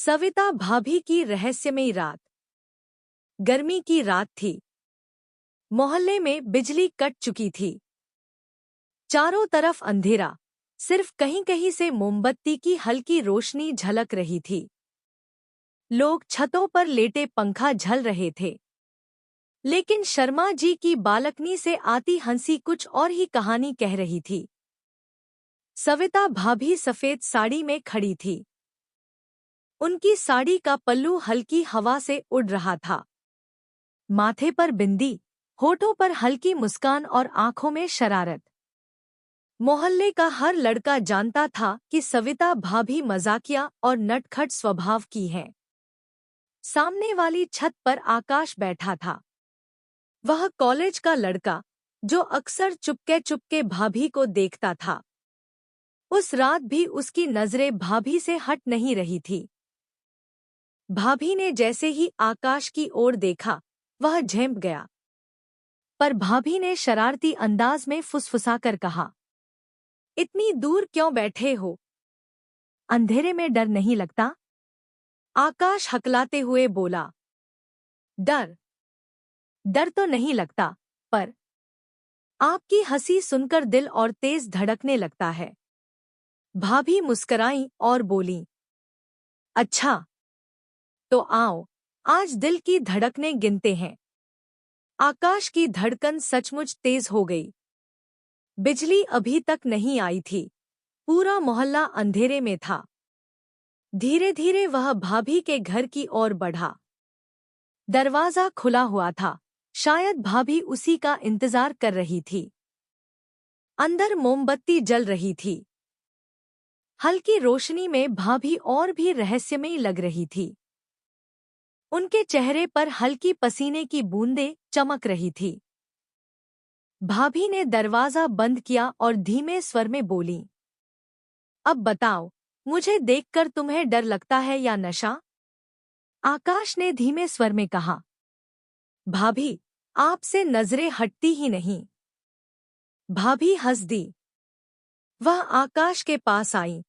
सविता भाभी की रहस्यमयी रात। गर्मी की रात थी। मोहल्ले में बिजली कट चुकी थी। चारों तरफ अंधेरा, सिर्फ कहीं-कहीं से मोमबत्ती की हल्की रोशनी झलक रही थी। लोग छतों पर लेटे पंखा झल रहे थे। लेकिन शर्मा जी की बालकनी से आती हंसी कुछ और ही कहानी कह रही थी। सविता भाभी सफेद साड़ी में खड़ी थी। उनकी साड़ी का पल्लू हल्की हवा से उड़ रहा था। माथे पर बिंदी, होठों पर हल्की मुस्कान और आंखों में शरारत। मोहल्ले का हर लड़का जानता था कि सविता भाभी मजाकिया और नटखट स्वभाव की हैं। सामने वाली छत पर आकाश बैठा था। वह कॉलेज का लड़का, जो अक्सर चुपके चुपके भाभी को देखता था। उस रात भी उसकी नजरें भाभी से हट नहीं रही थी। भाभी ने जैसे ही आकाश की ओर देखा, वह झेंप गया। पर भाभी ने शरारती अंदाज में फुसफुसाकर कहा, इतनी दूर क्यों बैठे हो? अंधेरे में डर नहीं लगता? आकाश हकलाते हुए बोला, डर डर तो नहीं लगता, पर आपकी हंसी सुनकर दिल और तेज धड़कने लगता है। भाभी मुस्कराई और बोली, अच्छा, तो आओ, आज दिल की धड़कनें गिनते हैं। आकाश की धड़कन सचमुच तेज हो गई। बिजली अभी तक नहीं आई थी। पूरा मोहल्ला अंधेरे में था। धीरे धीरे वह भाभी के घर की ओर बढ़ा। दरवाजा खुला हुआ था। शायद भाभी उसी का इंतजार कर रही थी। अंदर मोमबत्ती जल रही थी। हल्की रोशनी में भाभी और भी रहस्यमयी लग रही थी। उनके चेहरे पर हल्की पसीने की बूंदें चमक रही थी। भाभी ने दरवाजा बंद किया और धीमे स्वर में बोली, अब बताओ, मुझे देखकर तुम्हें डर लगता है या नशा? आकाश ने धीमे स्वर में कहा, भाभी, आपसे नजरें हटती ही नहीं। भाभी हंस दी। वह आकाश के पास आई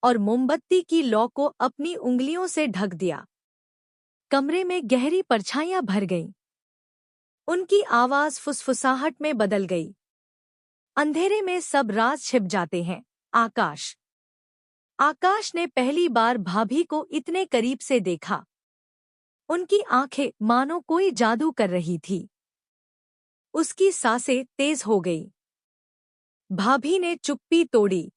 और मोमबत्ती की लौ को अपनी उंगलियों से ढक दिया। कमरे में गहरी परछाइयां भर गईं। उनकी आवाज फुसफुसाहट में बदल गई, अंधेरे में सब राज छिप जाते हैं। आकाश। आकाश ने पहली बार भाभी को इतने करीब से देखा। उनकी आंखें मानो कोई जादू कर रही थी। उसकी सांसें तेज हो गई। भाभी ने चुप्पी तोड़ी,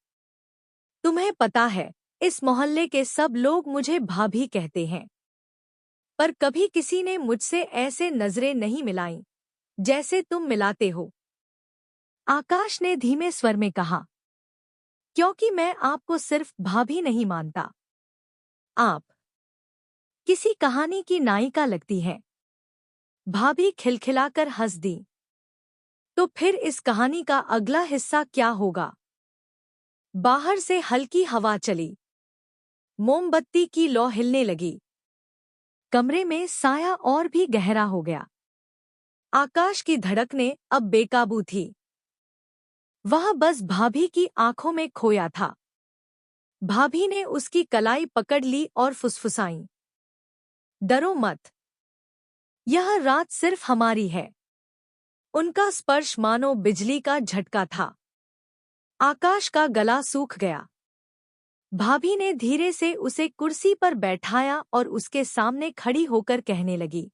तुम्हें पता है, इस मोहल्ले के सब लोग मुझे भाभी कहते हैं, पर कभी किसी ने मुझसे ऐसे नजरें नहीं मिलाईं, जैसे तुम मिलाते हो। आकाश ने धीमे स्वर में कहा, क्योंकि मैं आपको सिर्फ भाभी नहीं मानता। आप किसी कहानी की नायिका लगती हैं। भाभी खिलखिलाकर हंस दी। तो फिर इस कहानी का अगला हिस्सा क्या होगा? बाहर से हल्की हवा चली। मोमबत्ती की लौ हिलने लगी। कमरे में साया और भी गहरा हो गया। आकाश की धड़कनें अब बेकाबू थी। वह बस भाभी की आंखों में खोया था। भाभी ने उसकी कलाई पकड़ ली और फुसफुसाई, डरो मत, यह रात सिर्फ हमारी है। उनका स्पर्श मानो बिजली का झटका था। आकाश का गला सूख गया। भाभी ने धीरे से उसे कुर्सी पर बैठाया और उसके सामने खड़ी होकर कहने लगी,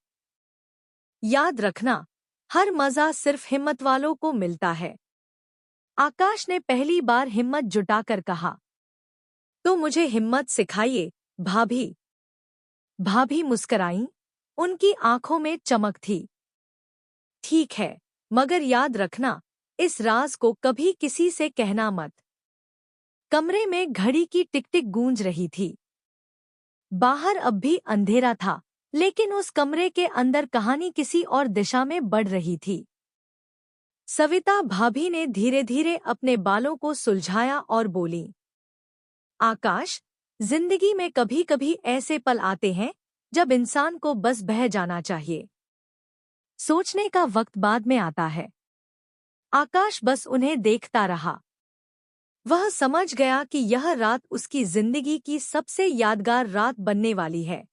याद रखना, हर मजा सिर्फ हिम्मत वालों को मिलता है। आकाश ने पहली बार हिम्मत जुटाकर कहा, तो मुझे हिम्मत सिखाइए, भाभी। भाभी मुस्कराईं। उनकी आंखों में चमक थी। ठीक है, मगर याद रखना, इस राज को कभी किसी से कहना मत। कमरे में घड़ी की टिक-टिक गूंज रही थी। बाहर अब भी अंधेरा था, लेकिन उस कमरे के अंदर कहानी किसी और दिशा में बढ़ रही थी। सविता भाभी ने धीरे धीरे अपने बालों को सुलझाया और बोली, आकाश, जिंदगी में कभी कभी ऐसे पल आते हैं जब इंसान को बस बह जाना चाहिए। सोचने का वक्त बाद में आता है। आकाश बस उन्हें देखता रहा। वह समझ गया कि यह रात उसकी जिंदगी की सबसे यादगार रात बनने वाली है।